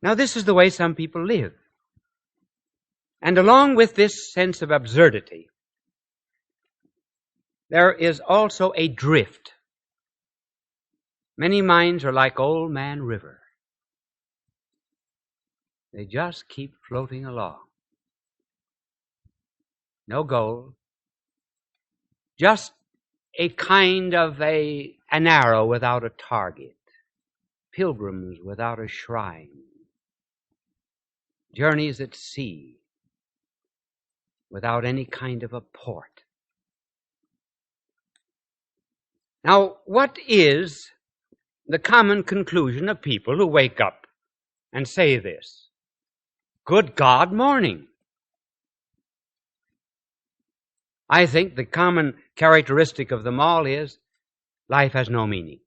Now, this is the way some people live. And along with this sense of absurdity, there is also a drift. Many minds are like Old Man River. They just keep floating along. No goal. Just a kind of an arrow without a target. Pilgrims without a shrine. Journeys at sea without any kind of a port. Now, what is the common conclusion of people who wake up and say this? Good God, morning. I think the common characteristic of them all is life has no meaning.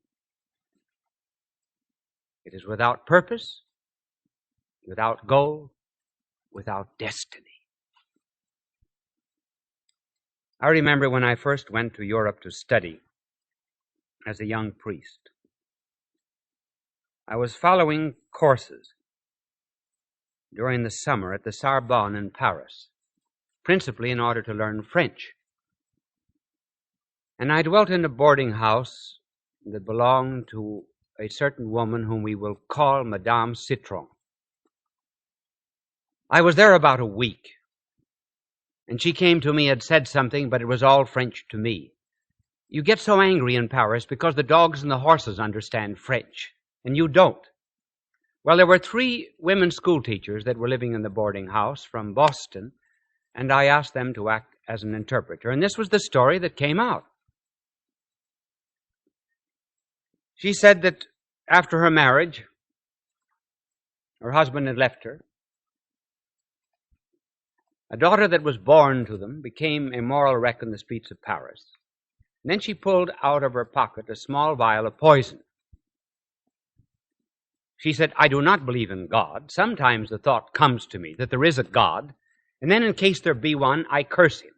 It is without purpose, without goal, without destiny. I remember when I first went to Europe to study as a young priest. I was following courses during the summer at the Sorbonne in Paris, principally in order to learn French. And I dwelt in a boarding house that belonged to a certain woman whom we will call Madame Citron. I was there about a week, and she came to me and said something, but it was all French to me. You get so angry in Paris because the dogs and the horses understand French, and you don't. Well, there were 3 women school teachers that were living in the boarding house from Boston, and I asked them to act as an interpreter. And this was the story that came out. She said that after her marriage, her husband had left her. A daughter that was born to them became a moral wreck in the streets of Paris. And then she pulled out of her pocket a small vial of poison. She said, I do not believe in God. Sometimes the thought comes to me that there is a God, and then in case there be one, I curse him.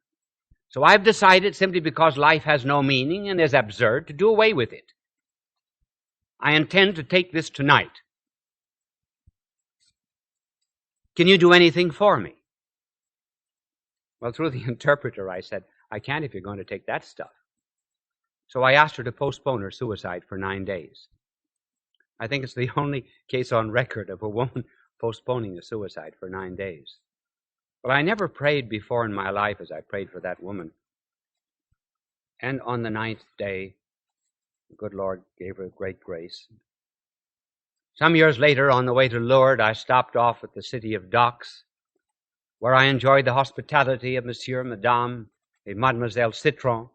So I've decided, simply because life has no meaning and is absurd, to do away with it. I intend to take this tonight. Can you do anything for me? Well, through the interpreter, I said, I can't if you're going to take that stuff. So I asked her to postpone her suicide for 9 days. I think it's the only case on record of a woman postponing a suicide for 9 days. Well, I never prayed before in my life as I prayed for that woman. And on the 9th day, the good Lord gave her great grace. Some years later, on the way to Lourdes, I stopped off at the city of Docks, where I enjoyed the hospitality of Monsieur, Madame, and Mademoiselle Citron.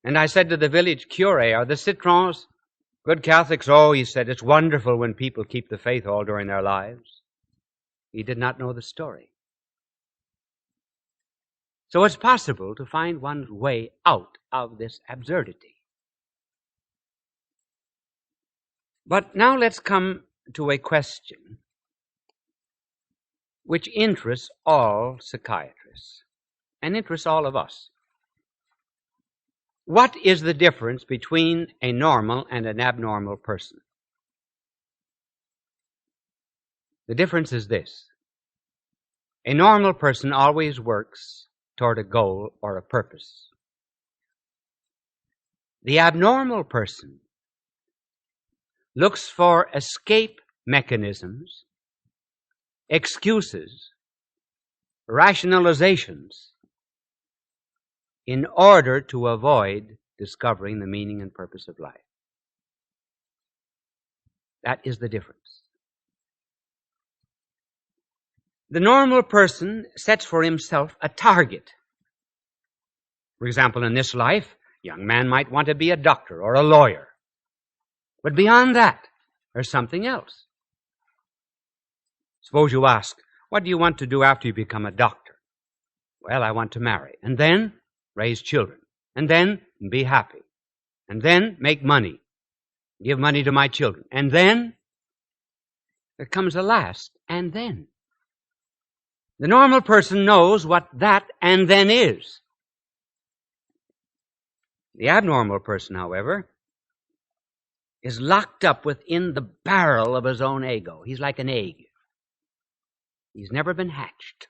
And I said to the village curé, are the Citrons good Catholics? Oh, he said, it's wonderful when people keep the faith all during their lives. He did not know the story. So it's possible to find one's way out of this absurdity. But now let's come to a question which interests all psychiatrists and interests all of us. What is the difference between a normal and an abnormal person? The difference is this. A normal person always works toward a goal or a purpose. The abnormal person looks for escape mechanisms, excuses, rationalizations, in order to avoid discovering the meaning and purpose of life. That is the difference. The normal person sets for himself a target. For example, in this life, a young man might want to be a doctor or a lawyer. But beyond that, there's something else. Suppose you ask, what do you want to do after you become a doctor? Well, I want to marry, and then raise children, and then be happy, and then make money, give money to my children, and then there comes a last, and then. The normal person knows what that and then is. The abnormal person, however, is locked up within the barrel of his own ego. He's like an egg. He's never been hatched.